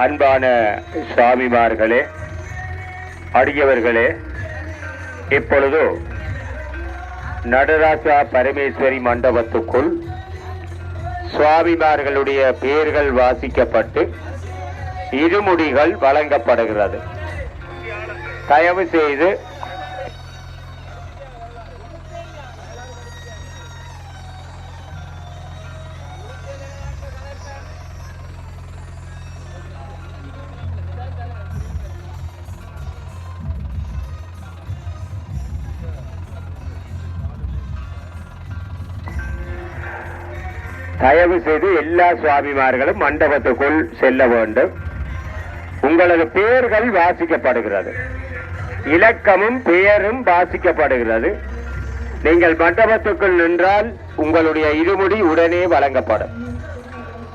அன்பான சுவாமிமார்களே, அடியவர்களே, இப்பொழுது நடராஜா பரமேஸ்வரி மண்டபத்துக்குள் சுவாமிமார்களுடைய பெயர்கள் வாசிக்கப்பட்டு இருமுடிகள் வழங்கப்படுகிறது. தயவு செய்து எல்லா சுவாமிமார்களும் மண்டபத்துக்குள் செல்ல வேண்டும். உங்களது பெயர்கள் வாசிக்கப்படுகிறது, இலக்கமும் பெயரும் வாசிக்கப்படுகிறது. நீங்கள் மண்டபத்துக்குள் நின்றால் உங்களுடைய இருமுடி உடனே வழங்கப்படும்.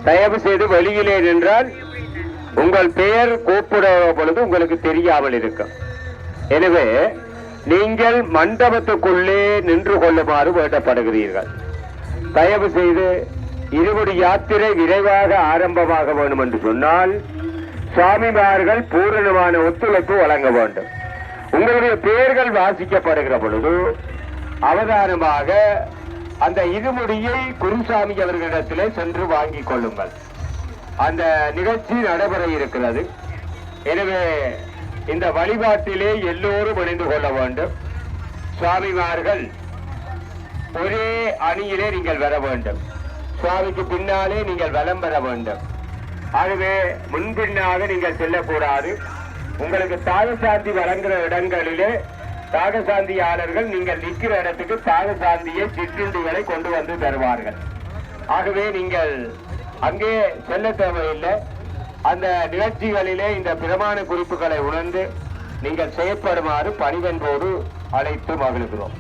தயவு செய்து வெளியிலே நின்றால் உங்கள் பெயர் கூப்பிடுற பொழுது உங்களுக்கு தெரியாமல் இருக்கும். எனவே நீங்கள் மண்டபத்துக்குள்ளே நின்று கொள்ளுமாறு வேண்டப்படுகிறீர்கள். தயவு செய்து இருமுடி யாத்திரை விரைவாக ஆரம்பமாக வேண்டும் என்று சொன்னால் சுவாமிமார்கள் பூரணமான ஒத்துழைப்பு வழங்க வேண்டும். உங்களுடைய பெயர்கள் வாசிக்கப்படுகிற பொழுது அவதானமாக அந்த இருமுடியை குருசாமி அவர்களிடத்திலே சென்று வாங்கிக் கொள்ளுங்கள். அந்த நிகழ்ச்சி நடைபெற இருக்கிறது. எனவே இந்த வழிபாட்டிலே எல்லோரும் இணைந்து கொள்ள வேண்டும். சுவாமிமார்கள் ஒரே அணியிலே நீங்கள் வர வேண்டும். சுவாமிக்கு பின்னாலே நீங்கள் வலம் பெற வேண்டும். ஆகவே முன்பின்னாக நீங்கள் செல்லக்கூடாது. உங்களுக்கு தாகசாந்தி வழங்குகிற இடங்களிலே தாகசாந்தியாளர்கள் நீங்கள் நிற்கிற இடத்துக்கு தாகசாந்தியை சிற்றுண்டிகளை கொண்டு வந்து தருவார்கள். ஆகவே நீங்கள் அங்கே செல்ல தேவையில்லை. அந்த நிகழ்ச்சிகளிலே இந்த பிரமாண குறிப்புகளை உணர்ந்து நீங்கள் செயற்படுமாறு பணிவன்போடு அழைத்து மகிழ்கிறோம்.